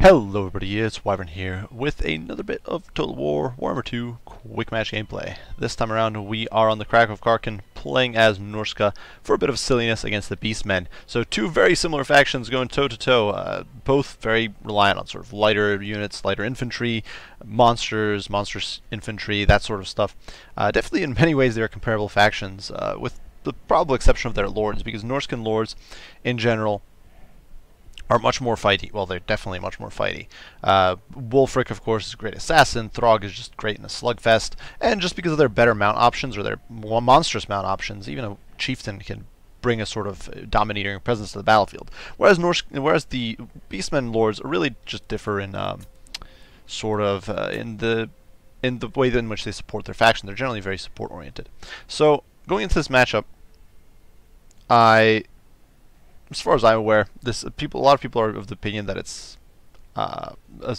Hello everybody, it's Wyvern here with another bit of Total War Warhammer 2 quick match gameplay. This time around we are on the Crack of Karkin playing as Norsca for a bit of silliness against the Beastmen. So two very similar factions going toe to toe, both very reliant on sort of lighter units, lighter infantry, monstrous infantry, that sort of stuff. Definitely in many ways they are comparable factions, with the probable exception of their lords, because Norscan lords in general are much more fighty. Well, they're definitely much more fighty. Wulfric, of course, is a great assassin. Throg is just great in a slugfest. And just because of their better mount options, or their more monstrous mount options, even a chieftain can bring a sort of dominating presence to the battlefield. Whereas the Beastmen lords really just differ in in the way in which they support their faction. They're generally very support oriented. So going into this matchup, as far as I'm aware, a lot of people are of the opinion that it's a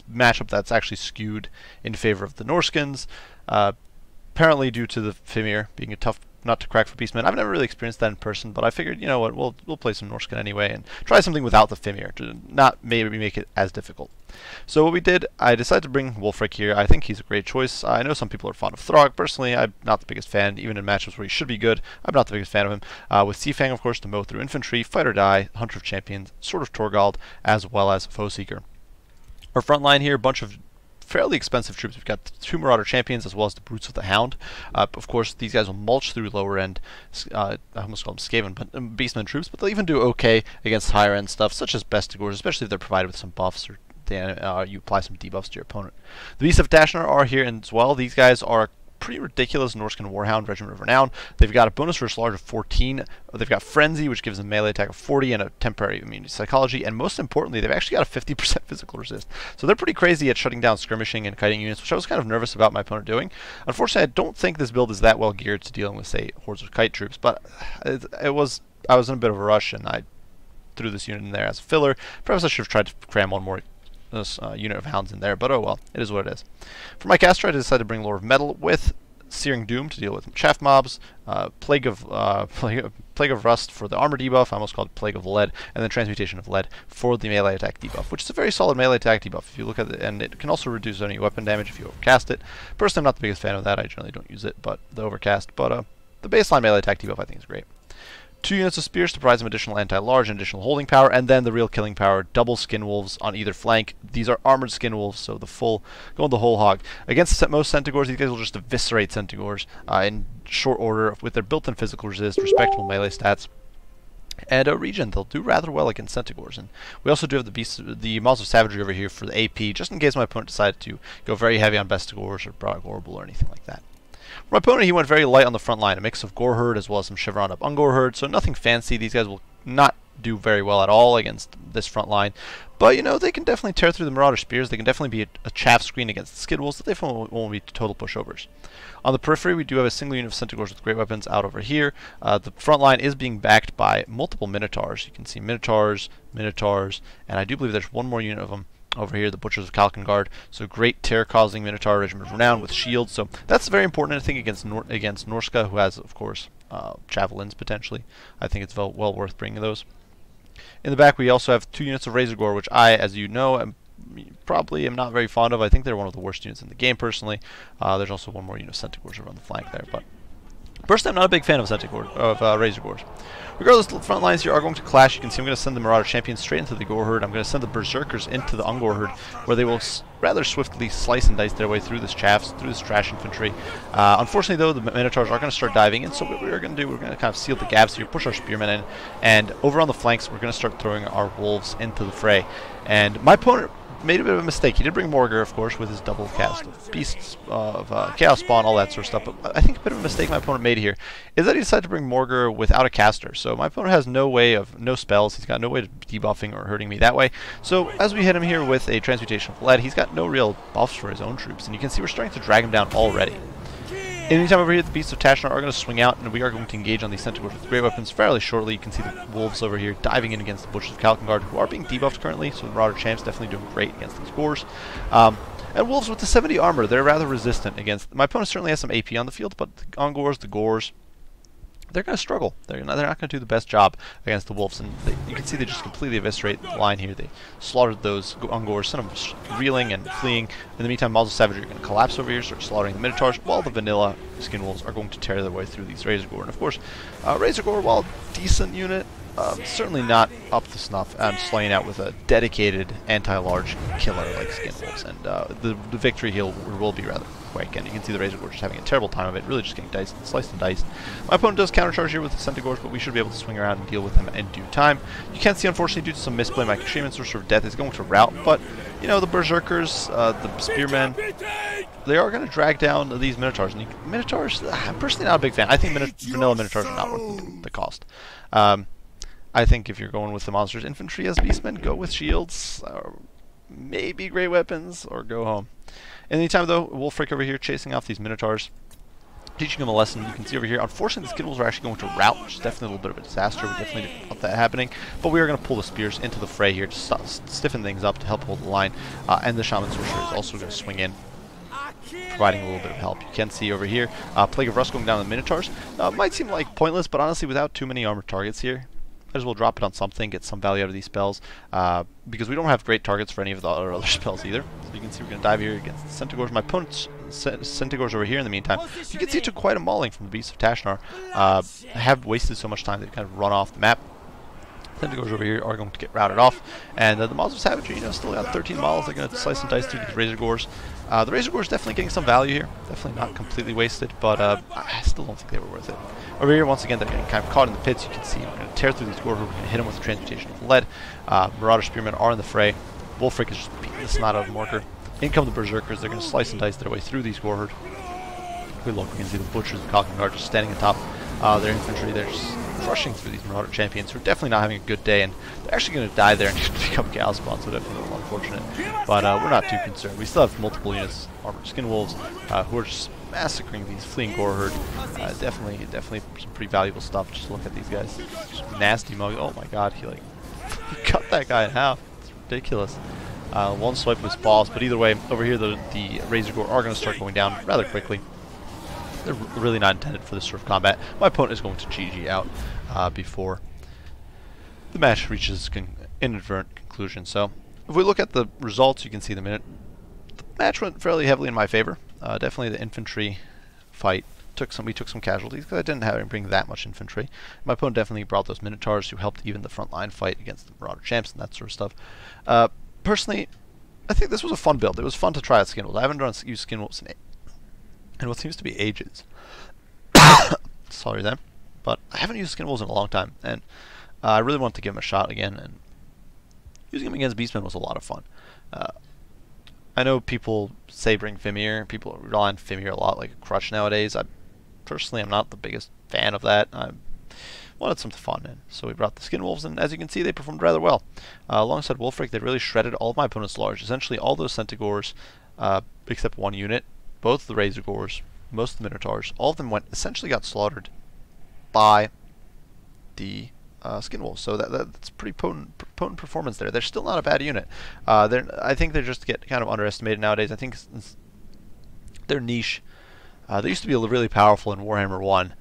matchup that's actually skewed in favor of the Norscans, apparently due to the Fimir being a tough nut to crack for Beastmen. I've never really experienced that in person, but I figured, you know what, we'll play some Norscan anyway and try something without the Fimir to not maybe make it as difficult. So what we did, I decided to bring Wulfric here. I think he's a great choice. I know some people are fond of Throg. Personally, I'm not the biggest fan. Even in matchups where he should be good, I'm not the biggest fan of him. With Seafang, of course, to mow through infantry, fight or die, Hunter of Champions, sort of Torgald, as well as Foe Seeker. Our front line here, a bunch of fairly expensive troops. We've got two Marauder Champions as well as the Brutes of the Hound. Of course, these guys will mulch through lower end, I almost call them Skaven, but Beastmen troops, but they'll even do okay against higher end stuff, such as Bestigors, especially if they're provided with some buffs or you apply some debuffs to your opponent. The Beasts of Dashnar are here as well. These guys are pretty ridiculous Norscan Warhound Regiment of Renown. They've got a bonus versus large of 14. They've got Frenzy, which gives them melee attack of 40 and a temporary immunity psychology. And most importantly, they've actually got a 50% physical resist. So they're pretty crazy at shutting down skirmishing and kiting units, which I was kind of nervous about my opponent doing. Unfortunately, I don't think this build is that well geared to dealing with, say, hordes of kite troops. But I was in a bit of a rush, and I threw this unit in there as a filler. Perhaps I should have tried to cram one more unit of hounds in there, but oh well, it is what it is. For my caster, I decided to bring Lord of Metal with Searing Doom to deal with chaff mobs, Plague of Rust for the armor debuff, I almost called it Plague of Lead, and then Transmutation of Lead for the melee attack debuff, which is a very solid melee attack debuff if you look at it, and it can also reduce any weapon damage if you overcast it. Personally, I'm not the biggest fan of that. I generally don't use it, but the overcast. But the baseline melee attack debuff I think is great. 2 units of spears to provide some additional anti-large and additional holding power, and then the real killing power, double skin wolves on either flank. These are armored skin wolves, so going the whole hog. Against most Centaurs, these guys will just eviscerate Centaurs in short order with their built-in physical resist, respectable melee stats, and a regen. They'll do rather well against Centaurs. And we also do have the Maws of Savagery over here for the AP, just in case my opponent decided to go very heavy on Bestigors or Brogorble or anything like that. For my opponent, he went very light on the front line, a mix of Goreherd as well as some Chevron up Ungoreherd, so nothing fancy. These guys will not do very well at all against this front line, but you know, they can definitely tear through the Marauder Spears. They can definitely be a chaff screen against the Skid Wolves. They won't be total pushovers. On the periphery, we do have a single unit of Centaurs with great weapons out over here. The front line is being backed by multiple Minotaurs. You can see Minotaurs, and I do believe there's one more unit of them over here, the Butchers of Kalkengard. So great terror-causing Minotaur Regiment of Renown with shields. So that's very important, I think, against Norsca, who has, of course, javelins potentially. I think it's well worth bringing those. In the back, we also have 2 units of Razor Gore, which I, as you know, probably am not very fond of. I think they're one of the worst units in the game, personally. There's also one more unit of Centaurs over on the flank there, but personally, I'm not a big fan of Razor Gores. Regardless, the front lines here are going to clash. You can see I'm going to send the Marauder Champions straight into the Goreherd. I'm going to send the Berserkers into the Ungoreherd, where they will rather swiftly slice and dice their way through this chaff, through this trash infantry. Unfortunately, though, the Minotaurs are going to start diving in, so what we're going to do, we're going to kind of seal the gaps here, push our Spearmen in, and over on the flanks, we're going to start throwing our Wolves into the fray. And my opponent made a bit of a mistake. He did bring Morgar, of course, with his double cast of Beasts, of Chaos Spawn, all that sort of stuff, but I think a bit of a mistake my opponent made here is that he decided to bring Morgar without a caster. So my opponent has no spells, he's got no way of debuffing or hurting me that way. So as we hit him here with a Transmutation of Lead, he's got no real buffs for his own troops, and you can see we're starting to drag him down already. Anytime over here, the Beasts of Dashnar are going to swing out, and we are going to engage on these Centaurs with great weapons fairly shortly. You can see the Wolves over here diving in against the Butchers of Kalkengard, who are being debuffed currently, so the Marauder Champs definitely doing great against these Gores. And Wolves with the 70 armor, they're rather resistant against... My opponent certainly has some AP on the field, but on Gores, the Gores they're going to struggle. They're not going to do the best job against the wolves, and you can see they just completely eviscerate the line here. They slaughtered those Ungors, sent them reeling and fleeing. In the meantime, Maws of Savagery are going to collapse over here, start slaughtering the Minotaurs, while the vanilla skin wolves are going to tear their way through these Razor Gore. And of course, Razor Gore, while decent unit, certainly not up to snuff. Slaying out with a dedicated anti-large killer like skin wolves, and the victory here will be rather quick, and you can see the Razor Gore just having a terrible time of it, really just getting diced, sliced and diced. My opponent does countercharge here with the Centaurs, but we should be able to swing around and deal with them in due time. You can see, unfortunately, due to some misplay, my Shaman Sorcerer of Death is going to rout, but, you know, the Berserkers, the Spearmen, they are going to drag down these Minotaurs, and Minotaurs, I'm personally not a big fan. I think vanilla Minotaurs are not worth the cost. I think if you're going with the Monsters Infantry as Beastmen, go with shields, maybe great weapons, or go home. In the meantime, though, Wolfric over here chasing off these Minotaurs, teaching them a lesson. You can see over here, unfortunately, the skin wolves are actually going to rout, which is definitely a little bit of a disaster. We definitely didn't want that happening, but we are going to pull the spears into the fray here to stiffen things up to help hold the line, and the Shaman Sorcerer is also going to swing in, providing a little bit of help. You can see over here, Plague of Rust going down on the Minotaurs. Might seem like pointless, but honestly, without too many armored targets here, might as well drop it on something, get some value out of these spells, because we don't have great targets for any of the other spells either. So you can see we're going to dive here against the Centaurs. My opponent's Centaurs over here in the meantime. You can see it took quite a mauling from the Beasts of Tashnar. Have wasted so much time that they kind of run off the map. Centaurs over here are going to get routed off, and the Maws of Savagery, you know, still got 13 models. They're going to slice and dice through these Razor Gores. The Razor Gore is definitely getting some value here. Definitely not completely wasted, but I still don't think they were worth it. Over here, once again, they're getting kind of caught in the pits. You can see we're going to tear through these Gore. We're going to hit them with the Transmutation of Lead. Marauder Spearmen are in the fray. Wolfric is just beating the snot out of Morker. In come the Berserkers. They're going to slice and dice their way through these Gore Herd. We look, we can see the Butchers and Cocking Guard just standing atop their infantry. They're just crushing through these Marauder champions who are definitely not having a good day, and they're actually going to die there and just become Gal Spawn, so definitely a little unfortunate. But we're not too concerned. We still have multiple units, armored skin wolves, who are just massacring these fleeing Gore Herd. Definitely some pretty valuable stuff. Just look at these guys. Just nasty mug. Oh my god, he cut that guy in half. It's ridiculous. One swipe with his balls, but either way, over here the Razor Gore are going to start going down rather quickly. They're really not intended for this sort of combat. My opponent is going to GG out before the match reaches inadvertent conclusion. So, if we look at the results, you can see the match went fairly heavily in my favor. Definitely the infantry fight we took some casualties because I didn't have to bring that much infantry. My opponent definitely brought those Minotaurs who helped even the frontline fight against the Marauder champs and that sort of stuff. Personally, I think this was a fun build. It was fun to try out Skin Wolves. I haven't used Skin Wolves in what seems to be ages. Sorry then, but I haven't used Skin Wolves in a long time, and I really want to give them a shot again, and using them against Beastmen was a lot of fun. I know people say bring Fimir, people rely on Fimir a lot like a crutch nowadays. I personally am not the biggest fan of that. I wanted something fun, and so we brought the Skin Wolves, and as you can see, they performed rather well. Alongside Wolfric, they really shredded all of my opponent's large. Essentially, all those Centaurs, except one unit, both the Razor Gores, most of the Minotaurs, all of them essentially got slaughtered by the Skin Wolves. So that's pretty potent performance there. They're still not a bad unit. I think they just get kind of underestimated nowadays. I think they're niche. They used to be really powerful in Warhammer 1,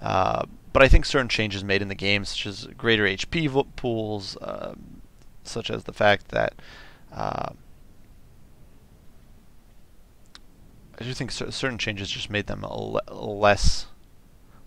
but I think certain changes made in the game, such as greater HP pools, such as the fact that I do think certain changes just made them less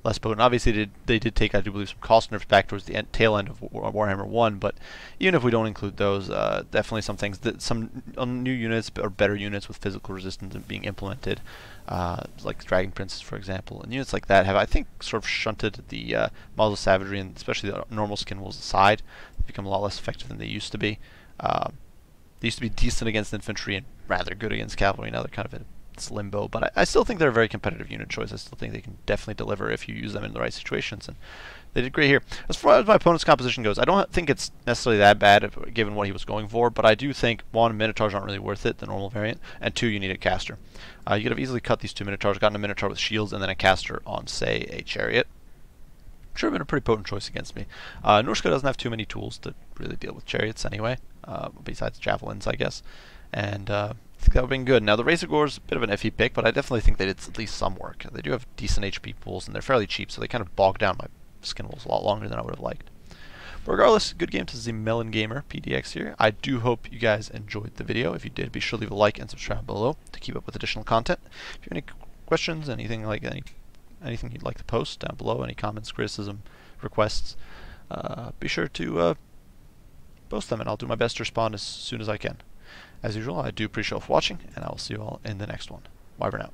potent. Obviously, they did take, I do believe, some cost nerfs back towards the tail end of Warhammer 1, but even if we don't include those, definitely some things, some new units or better units with physical resistance being implemented, like Dragon Princes, for example, and units like that have, I think, sort of shunted the Maws of Savagery and especially the normal Skin Wolves aside. They've become a lot less effective than they used to be. They used to be decent against infantry and rather good against cavalry. Now they're kind of in limbo, but I still think they're a very competitive unit choice. I still think they can definitely deliver if you use them in the right situations, and they did great here. As far as my opponent's composition goes, I don't think it's necessarily that bad given what he was going for, but I do think, one, Minotaurs aren't really worth it, the normal variant, and two, you need a caster. You could have easily cut these two Minotaurs, gotten a Minotaur with shields, and then a caster on, say, a chariot. Should have been a pretty potent choice against me. Norsca doesn't have too many tools to really deal with chariots anyway, besides javelins, I guess. And think that would have been good. Now, the Razor Gore is a bit of an iffy pick, but I definitely think they did at least some work. They do have decent HP pools, and they're fairly cheap, so they kind of bog down my skin pools a lot longer than I would have liked. But regardless, good game to the Melon Gamer PDX here. I do hope you guys enjoyed the video. If you did, be sure to leave a like and subscribe below to keep up with additional content. If you have any questions, anything you'd like to post down below, any comments, criticism, requests, be sure to post them, and I'll do my best to respond as soon as I can. As usual, I do appreciate you all for watching, and I will see you all in the next one. Bye for now.